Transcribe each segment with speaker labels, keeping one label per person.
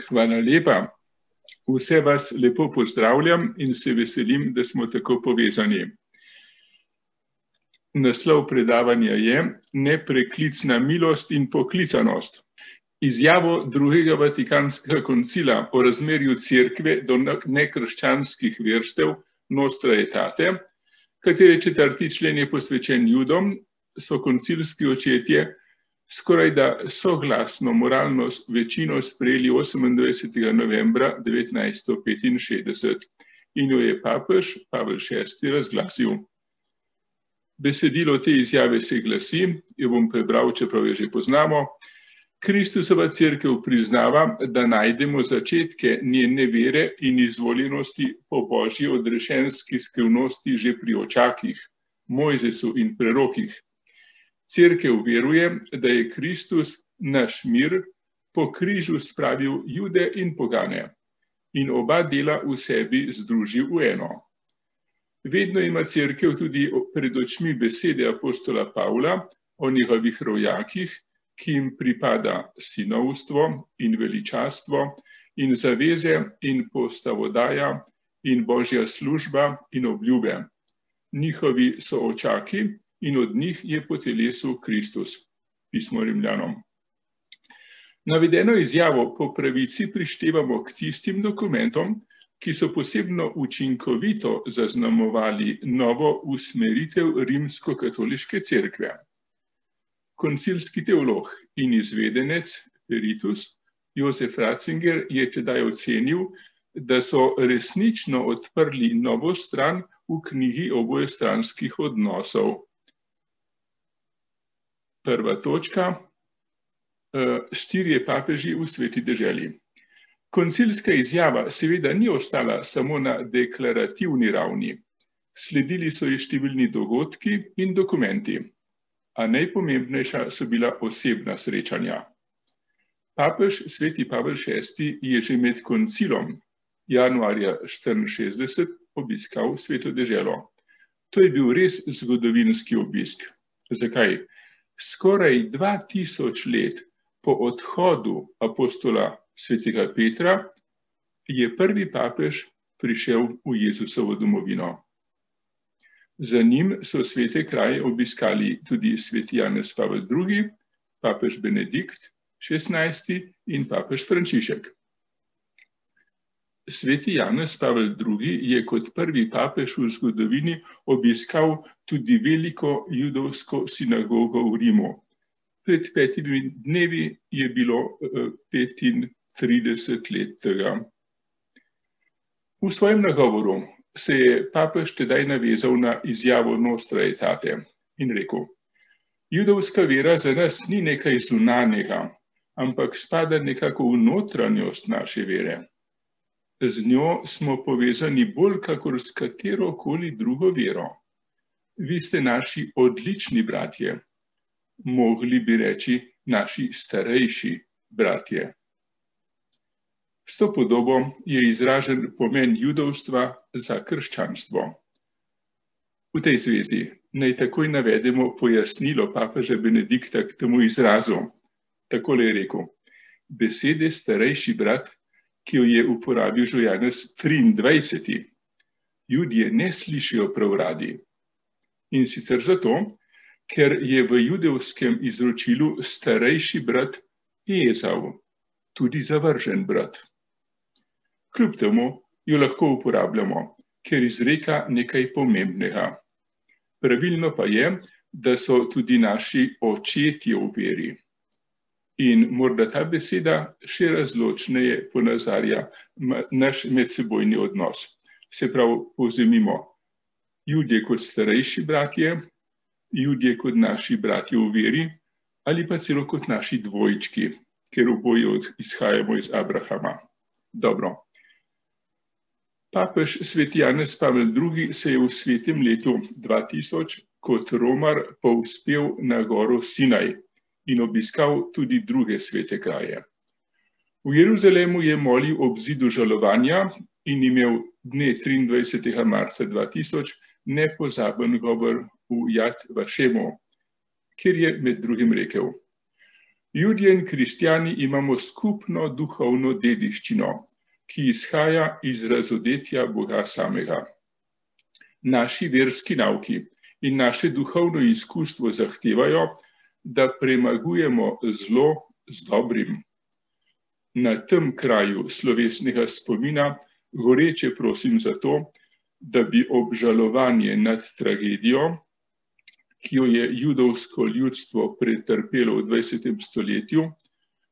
Speaker 1: Hvala lepa. Vse vas lepo pozdravljam in se veselim, da smo tako povezani. Naslov predavanja je Nepreklicna milost in poklicanost. Izjavo Drugega Vatikanskega koncila o razmerju cerkve do nekrščanskih verstev Nostra Aetate, katere 4. člen je posvečen Judom, so koncilski očetje skorajda soglasno moralno večino sprejeli 28. novembra 1965 in jo je papež Pavel VI razglasil. Besedilo te izjave se glasi, jo bom prebral, čeprav jo že poznamo. Kristusova cerkev priznava, da najdemo začetke njene vere in izvoljenosti po božji odrešenski skrivnosti že pri očakih, Mojzesu in prerokih. Cerkev veruje, da je Kristus naš mir po križu spravil Jude in pogane in oba dela v sebi združil v eno. Vedno ima cerkev tudi pred očmi besede apostola Pavla o njegovih rojakih, ki jim pripada sinovstvo in veličastvo in zaveze in postavodaja in božja služba in obljube. Njihovi so očaki in od njih je po telesu Kristus. Pismo Rimljanom. Navedeno izjavo po pravici prištevamo k tistim dokumentom, ki so posebno učinkovito zaznamovali novo usmeritev rimsko-katoliške cerkve. Koncilski teolog in izvedenec Peritus Josef Ratzinger je tedaj ocenil, da so resnično odprli novo stran v knjigi obojestranskih odnosov. Prva točka. 4 papeži v sveti deželi. Koncilska izjava seveda ni ostala samo na deklarativni ravni. Sledili so ji številni dogodki in dokumenti, a najpomembnejša so bila osebna srečanja. Papež sveti Pavel VI je že med koncilom januarja 1964 obiskal sveto deželo. To je bil res zgodovinski obisk. Zakaj? Skoraj 2000 let po odhodu apostola svetega Petra je prvi papež prišel v Jezusovo domovino. Za njim so svete kraje obiskali tudi sveti Janez Pavel II, papež Benedikt XVI in papež Frančišek. Sveti Janez Pavel II je kot prvi papež v zgodovini obiskal tudi veliko judovsko sinagogo v Rimu. Pred 5 dnevi je bilo 35 let tega. V svojem nagovoru se je papež tedaj navezal na izjavo Nostra Aetate in rekel: Judovska vera za nas ni nekaj zunanjega, ampak spada nekako v notranjost naše vere. Z njo smo povezani bolj kakor s katerokoli drugo vero. Vi ste naši odlični bratje, mogli bi reči naši starejši bratje. S to podobo je izražen pomen judovstva za krščanstvo. V tej zvezi naj takoj navedemo pojasnilo papeža Benedikta k temu izrazu. Takole je rekel: besede starejši brat, ki jo je uporabil že Janez 23. Judje ne slišijo prav radi. In sicer zato, ker je v judovskem izročilu starejši brat Ezav, tudi zavržen brat. Kljub temu jo lahko uporabljamo, ker izreka nekaj pomembnega. Pravilno pa je, da so tudi naši očetje v veri. In morda ta beseda še razločneje ponazarja naš medsebojni odnos. Se pravi, povzemimo: Judje kot starejši bratje, Judje kot naši bratje v veri ali pa celo kot naši dvojčki, ker oboje izhajamo iz Abrahama. Dobro. Papež sveti Janez Pavel II se je v svetem letu 2000 kot romar povzpel na goro Sinaj in obiskal tudi druge svete kraje. V Jeruzalemu je molil ob zidu žalovanja in imel dne 23. marca 2000 nepozaben govor v Jad Vašemu, kjer je med drugim rekel: Judje in kristjani imamo skupno duhovno dediščino, ki izhaja iz razodetja Boga samega. Naši verski nauki in naše duhovno izkustvo zahtevajo, da premagujemo zlo z dobrim. Na tem kraju slovesnega spomina goreče prosim za to, da bi obžalovanje nad tragedijo, ki jo je judovsko ljudstvo pretrpelo v 20. stoletju,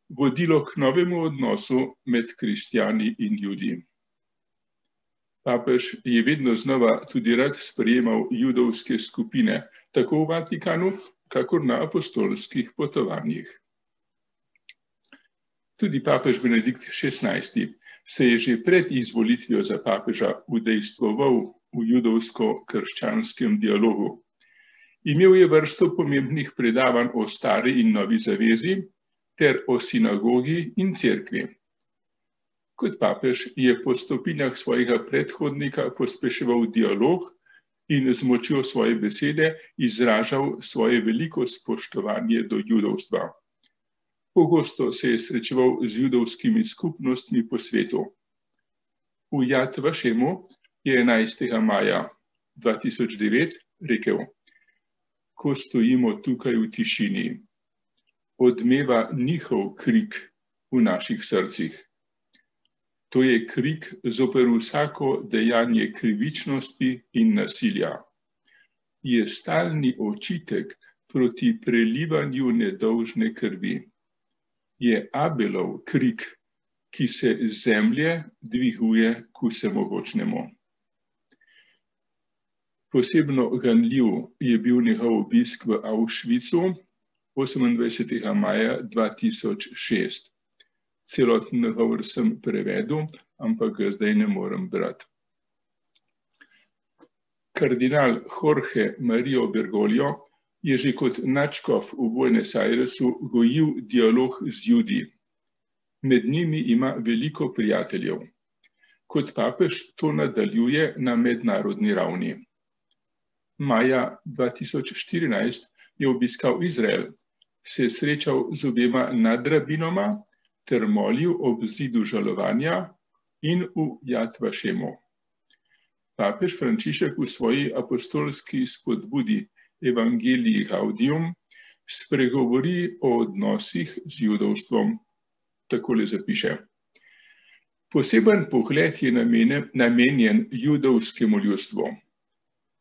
Speaker 1: vodilo k novemu odnosu med kristjani in Judi. Papež je vedno znova tudi rad sprejemal judovske skupine, tako v Vatikanu, kakor na apostolskih potovanjih. Tudi papež Benedikt XVI se je že pred izvolitvijo za papeža udejstvoval v judovsko-krščanskem dialogu. Imel je vrsto pomembnih predavanj o stari in novi zavezi ter o sinagogi in cerkvi. Kot papež je po stopinjah svojega predhodnika pospeševal dialog in z močjo svoje besede izražal svoje veliko spoštovanje do judovstva. Pogosto se je srečeval z judovskimi skupnostmi po svetu. V Jad Vašemu je 11. maja 2009 rekel: ko stojimo tukaj v tišini, odmeva njihov krik v naših srcih. To je krik zoper vsako dejanje krivičnosti in nasilja. Je stalni očitek proti prelivanju nedolžne krvi. Je Abelov krik, ki se z zemlje dviguje k vsemogočnemu. Posebno ganljiv je bil njegov obisk v Auschwitzu 28. maja 2006. Celoten nagovor sem prevedel, ampak ga zdaj ne morem brati. Kardinal Jorge Mario Bergoglio je že kot nadškof v Buenos Airesu gojil dialog z Judi. Med njimi ima veliko prijateljev. Kot papež to nadaljuje na mednarodni ravni. Maja 2014 je obiskal Izrael, se srečal z obema nadrabinoma ter molil ob zidu žalovanja in v Jad Vašemu. Papež Frančišek v svoji apostolski spodbudi Evangelii Gaudium spregovori o odnosih z judovstvom. Takole zapiše: poseben pogled je namenjen judovskemu ljudstvu.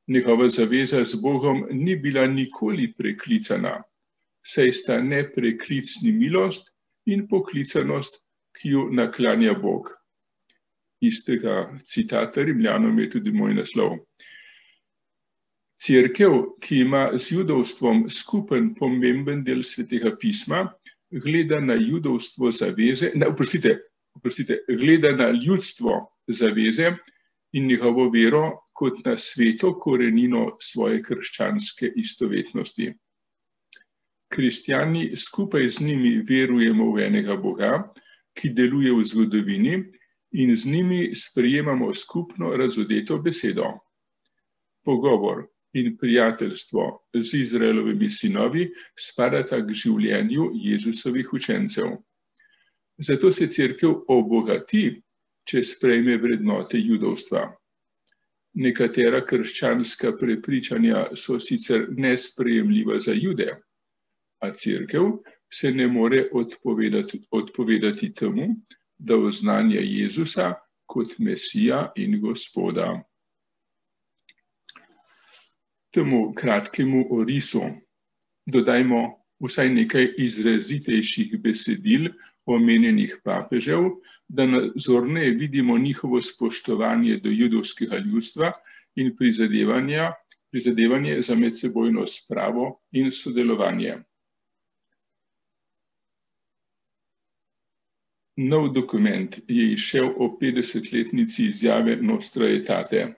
Speaker 1: Njegova zaveza z Bogom ni bila nikoli preklicana, saj sta nepreklicni milost in poklicanost, ki jo naklanja Bog. Istega citata Rimljanom je tudi moj naslov. Cerkev, ki ima z judovstvom skupen pomemben del Svetega pisma, gleda na judovstvo zaveze, gleda na ljudstvo zaveze in njegovo vero kot na sveto korenino svoje krščanske istovetnosti. Kristjani skupaj z njimi verujemo v enega Boga, ki deluje v zgodovini, in z njimi sprejemamo skupno razodeto besedo. Pogovor in prijateljstvo z Izraelovimi sinovi spadata k življenju Jezusovih učencev. Zato se cerkev obogati, če sprejme vrednote judovstva. Nekatera krščanska prepričanja so sicer nesprejemljiva za Jude, a cerkev se ne more odpovedati temu, da oznanja Jezusa kot Mesija in Gospoda. Temu kratkemu orisu dodajmo vsaj nekaj izrazitejših besedil omenjenih papežev, da nazorneje vidimo njihovo spoštovanje do judovskega ljudstva in prizadevanje za medsebojno spravo in sodelovanje. Nov dokument je izšel o 50-letnici izjave Nostra Aetate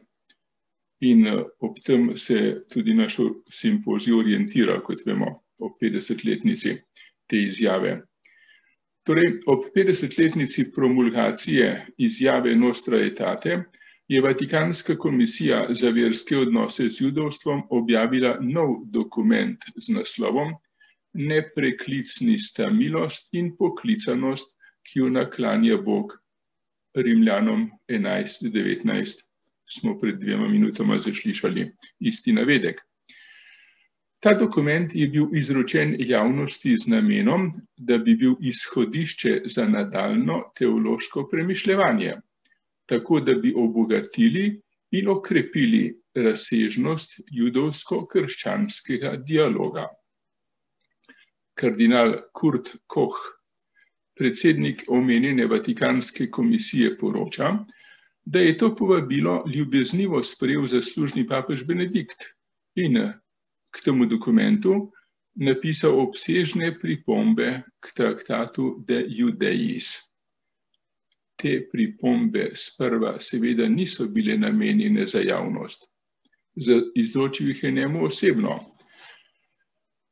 Speaker 1: in ob tem se tudi naš simpozij orientira, kot vemo, ob 50-letnici te izjave. Torej, ob 50-letnici promulgacije izjave Nostra Aetate je Vatikanska komisija za verske odnose z judovstvom objavila nov dokument z naslovom nepreklicni sta milost in poklicanost, ki jo naklanja Bog. Rimljanom 11:19 smo pred 2 minutama zaslišali isti navedek. Ta dokument je bil izročen javnosti z namenom, da bi bil izhodišče za nadaljnjo teološko premišljevanje, tako da bi obogatili in okrepili razsežnost judovsko-krščanskega dialoga. Kardinal Kurt Koch, predsednik omenjene Vatikanske komisije, poroča, da je to povabilo ljubeznivo sprejel zaslužni papež Benedikt in k temu dokumentu napisal obsežne pripombe k traktatu De Judeis. Te pripombe sprva seveda niso bile namenjene za javnost. Izročil jih je njemu osebno.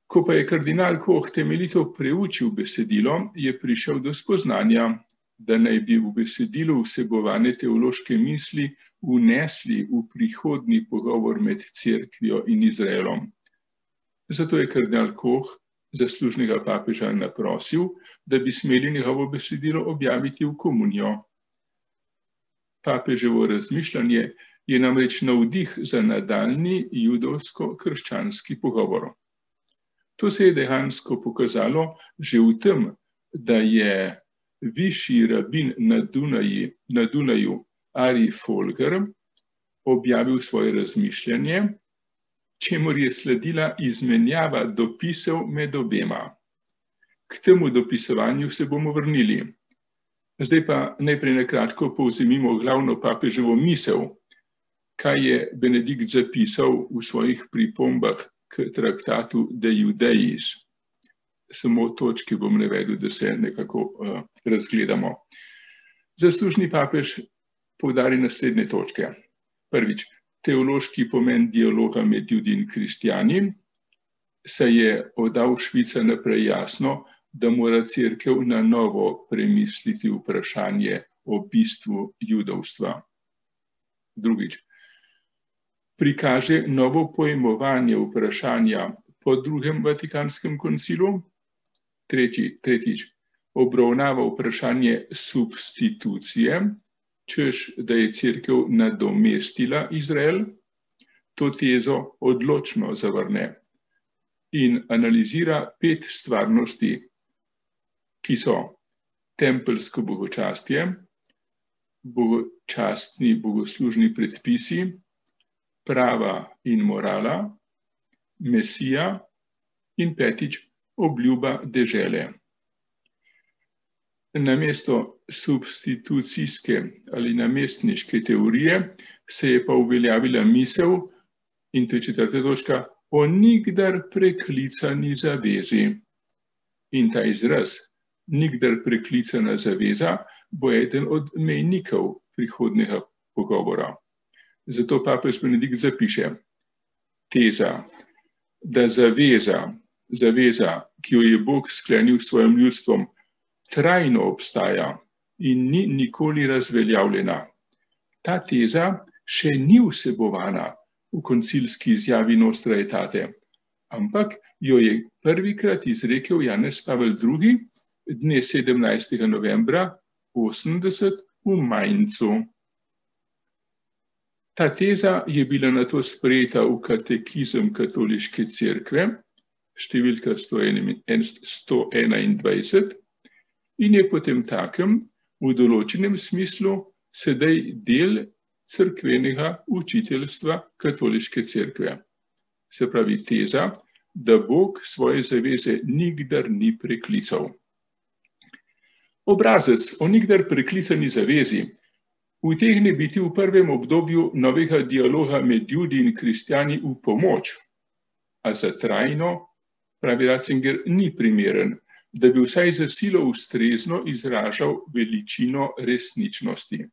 Speaker 1: Ko pa je kardinal Koch temeljito preučil besedilo, je prišel do spoznanja, da naj bi v besedilu vsebovane teološke misli vnesli v prihodnji pogovor med Cerkvijo in Izraelom. Zato je kardinal Koch zaslužnega papeža naprosil, da bi smeli njegovo besedilo objaviti v komunijo. Papeževo razmišljanje je namreč navdih za nadaljnji judovsko-krščanski pogovor. To se je dejansko pokazalo že v tem, da je višji rabin na Dunaju Ari Folger objavil svoje razmišljanje, čemur je sledila izmenjava dopisov med obema. K temu dopisovanju se bomo vrnili. Zdaj pa najprej na kratko povzemimo glavno papeževo misel, kaj je Benedikt zapisal v svojih pripombah k traktatu De Judeis. Samo točke bom navedel, da se nekako razgledamo. Zaslužni papež poudari naslednje točke. Prvič, teološki pomen dialoga med Judi in kristjani, saj je od Auschwitza naprej jasno, da mora Cerkev na novo premisliti vprašanje o bistvu judovstva. Drugič, prikaže novo pojmovanje vprašanja po drugem Vatikanskem koncilu. Tretjič, obravnava vprašanje substitucije, češ da je Cerkev nadomestila Izrael. To tezo odločno zavrne in analizira 5 stvarnosti, ki so tempeljsko bogočastje, bogočastni bogoslužni predpisi, prava in morala, Mesija in 5. obljuba dežele. Namesto substitucijske ali namestniške teorije se je pa uveljavila misel, in to je 4. točka, o nikdar preklicani zavezi. In ta izraz, nikdar preklicana zaveza, bo eden od mejnikov prihodnjega pogovora. Zato papež Benedikt zapiše: teza, da zaveza, ki jo je Bog sklenil s svojim ljudstvom, trajno obstaja in ni nikoli razveljavljena. Ta teza še ni vsebovana v koncilski izjavi Nostra Aetate, ampak jo je prvikrat izrekel Janez Pavel II. Dne 17. novembra 80 v Mainzu. Ta teza je bila nato sprejeta v katekizem Katoliške cerkve, številka 121, in je potem takem v določenem smislu sedaj del cerkvenega učiteljstva Katoliške cerkve. Se pravi teza, da Bog svoje zaveze nikdar ni preklical. Obrazec o nikdar preklicani zavezi utegne biti v prvem obdobju novega dialoga med Judi in kristjani v pomoč, a za trajno, pravi Ratzinger, ni primeren, da bi vsaj za silo ustrezno izražal veličino resničnosti.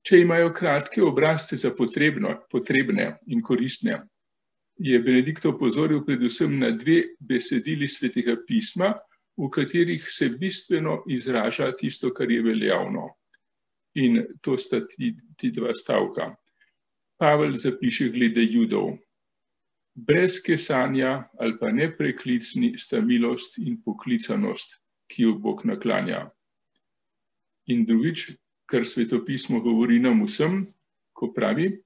Speaker 1: Če imajo kratke obrazce za potrebne in koristne, je Benedikt opozoril predvsem na 2 besedili Svetega pisma, v katerih se bistveno izraža tisto, kar je veljavno. In to sta ti 2 stavka. Pavel zapiše glede Judov: Brez kesanja ali pa nepreklicni sta milost in poklicanost, ki jo Bog naklanja. In drugič, kar Svetopismo govori nam vsem, ko pravi,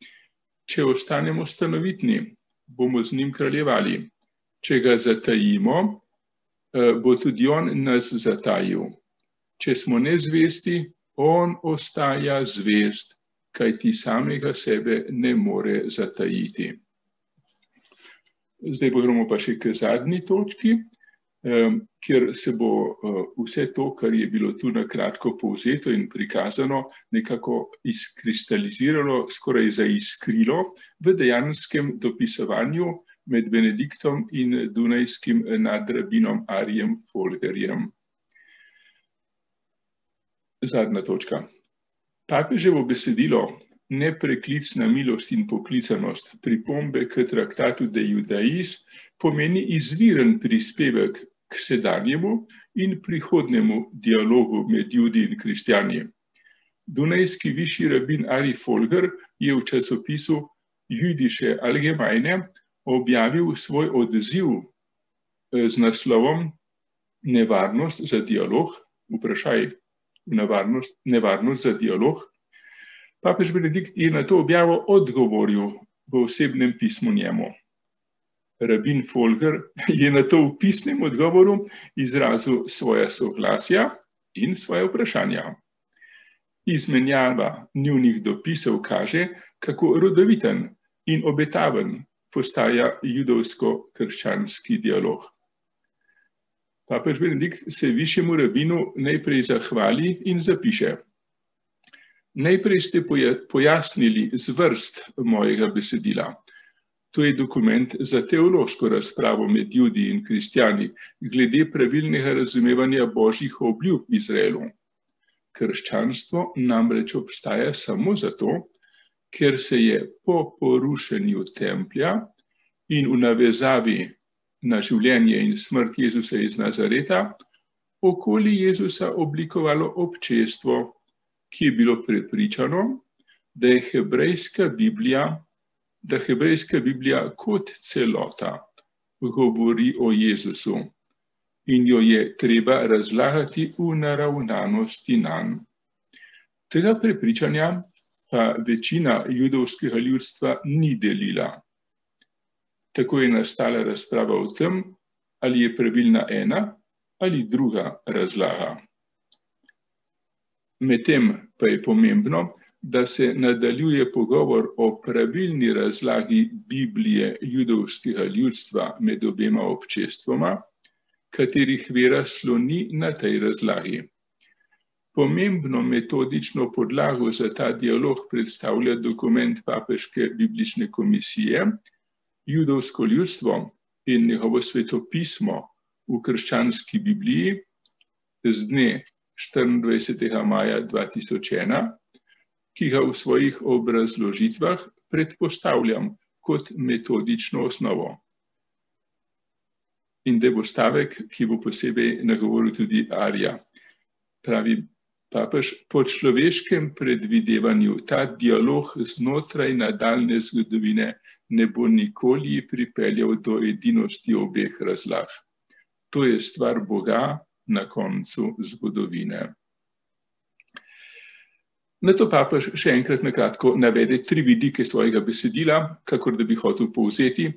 Speaker 1: če ostanemo stanovitni, bomo z njim kraljevali. Če ga zatajimo, bo tudi on nas zatajil. Če smo nezvesti, on ostaja zvest, kajti samega sebe ne more zatajiti. Zdaj bomo pa še k zadnji točki, kjer se bo vse to, kar je bilo tu na kratko povzeto in prikazano, nekako izkristaliziralo, skoraj zaiskrilo v dejanskem dopisovanju med Benediktom in dunajskim nadrabinom Arijem Folgerjem. Zadnja točka. Papeževo besedilo Nepreklicna milost in poklicanost, pripombe k traktatu De Judais, pomeni izviren prispevek k sedanjemu in prihodnjemu dialogu med Judi in kristjani. Dunajski višji rabin Ari Folger je v časopisu Jüdische Allgemeine objavil svoj odziv z naslovom Nevarnost za dialog, vprašaj, nevarnost za dialog. Papež Benedikt je na to objavo odgovoril v osebnem pismu njemu. Rabin Folger je na to v pisnem odgovoru izrazil svoja soglasja in svoje vprašanja. Izmenjava njunih dopisov kaže, kako rodoviten in obetaven postaja judovsko-krščanski dialog. Papež Benedikt se višjemu rabinu najprej zahvali in zapiše: Najprej ste pojasnili zvrst mojega besedila. To je dokument za teološko razpravo med Judi in kristjani glede pravilnega razumevanja božjih obljub Izraelu. Krščanstvo namreč obstaja samo zato, ker se je po porušenju templja in v navezavi na življenje in smrt Jezusa iz Nazareta okoli Jezusa oblikovalo občestvo, ki je bilo prepričano, da hebrejska Biblija kot celota govori o Jezusu in jo je treba razlagati v naravnanosti nanj. Tega prepričanja pa večina judovskega ljudstva ni delila. Tako je nastala razprava o tem, ali je pravilna ena ali druga razlaga. Medtem pa je pomembno, da se nadaljuje pogovor o pravilni razlagi Biblije judovskega ljudstva med obema občestvoma, katerih vera sloni na tej razlagi. Pomembno metodično podlago za ta dialog predstavlja dokument Papeške biblične komisije, Judovsko ljudstvo in njegovo svetopismo v krščanski Bibliji z dne 24. maja 2001, ki ga v svojih obrazložitvah predpostavljam kot metodično osnovo. In da bo stavek, ki bo posebej nagovoril tudi Arija. Pravi papež, po človeškem predvidevanju ta dialog znotraj nadaljne zgodovine ne bo nikoli pripeljal do edinosti obeh razlag. To je stvar Boga na koncu zgodovine. Nato papež še enkrat na kratko navede 3 vidike svojega besedila, kakor da bi hotel povzeti,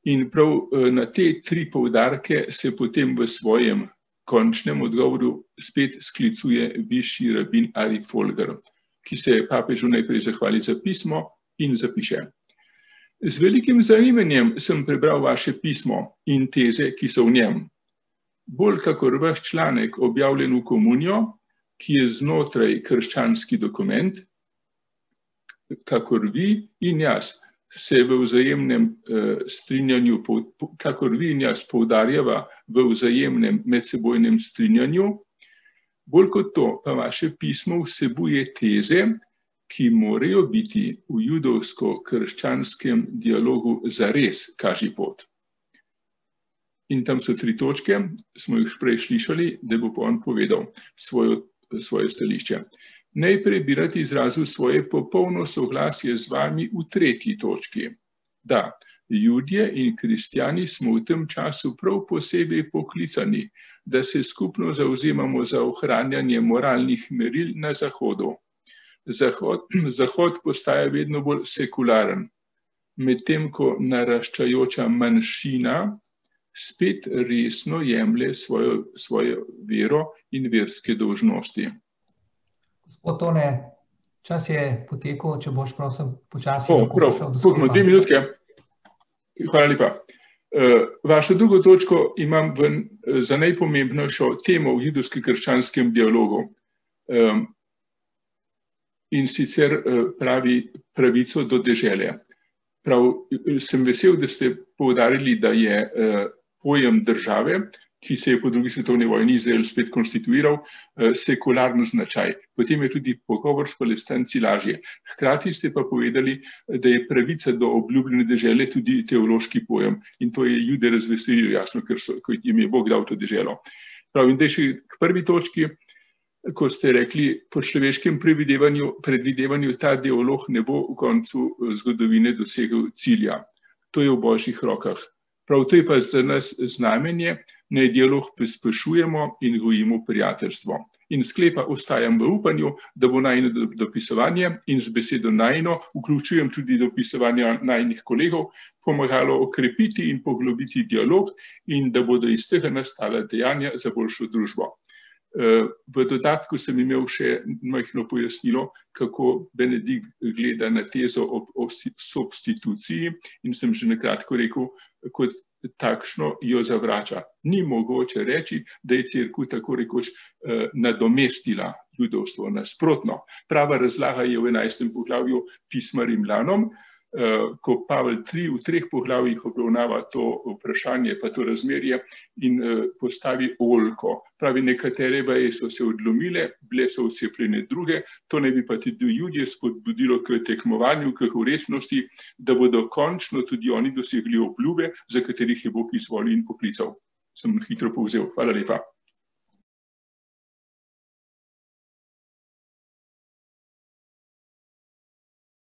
Speaker 1: in prav na te 3 poudarke se potem v svojem končnem odgovoru spet sklicuje višji rabin Ari Folger, ki se papežu najprej zahvali za pismo in zapiše: Z velikim zanimanjem sem prebral vaše pismo in teze, ki so v njem. Bolj kakor vaš članek objavljen v Komunijo, ki je znotraj krščanski dokument, kakor vi in jaz se v vzajemnem strinjanju, kakor vi in jaz poudarjava v vzajemnem medsebojnem strinjanju, bolj kot to pa vaše pismo vsebuje teze, ki morajo biti v judovsko-krščanskem dialogu zares kaži pot. In tam so 3 točke, smo jih prej slišali, da bo on povedal svoje stališče. Najprej bi rad izrazil svoje popolno soglasje z vami v 3. točki. Da, Judje in kristjani smo v tem času prav posebej poklicani, da se skupno zavzemamo za ohranjanje moralnih meril na Zahodu. Zahod postaja vedno bolj sekularen, medtem ko naraščajoča manjšina spet resno jemlje svojo vero in verske dolžnosti.
Speaker 2: Gospod Tone, čas je potekel, če boš prosim počasi
Speaker 1: pošel do sklepa. 2 minutke. Hvala lepa. Vašo drugo točko imam za najpomembnejšo temo v judovsko-krščanskem dialogu. In sicer pravi pravico do dežele. Sem vesel, da ste poudarili, da je pojem države, ki se je po drugi svetovni vojni Izrael spet konstituiral, sekularno značaj. Potem je tudi pogovor s Palestinci lažje. Hkrati ste pa povedali, da je pravica do obljubljene dežele tudi teološki pojem. In to je Jude razveselilo, jasno, ker jim je Bog dal to deželo. In da še k prvi točki, ko ste rekli, po človeškem predvidevanju ta dialog ne bo v koncu zgodovine dosegel cilja. To je v božjih rokah. Prav to je pa za nas znamenje, naj dialog pospešujemo in gojimo prijateljstvo. In sklepa ostajam v upanju, da bo najino dopisovanje in z besedo najino vključujem tudi dopisovanje najnih kolegov, pomagalo okrepiti in poglobiti dialog in da bodo iz tega nastala dejanja za boljšo družbo. V dodatku sem imel še majhno pojasnilo, kako Benedikt gleda na tezo o substituciji in sem že nakratko rekel, kot takšno jo zavrača. Ni mogoče reči, da je cerkev tako rekoč nadomestila judovstvo. Nasprotno, prava razlaga je v 11. poglavju pisma Rimljanom, ko Pavel v 3 poglavjih obravnava to vprašanje, pa to razmerje in postavi oljko. Pravi, nekatere veje so se odlomile, bile so vcepljene druge, to naj bi pa tudi Judje spodbudilo k tekmovanju, k resnosti, da bodo končno tudi oni dosegli obljube, za katerih je Bog izvolil in poklical. Sem hitro povzel. Hvala lepa.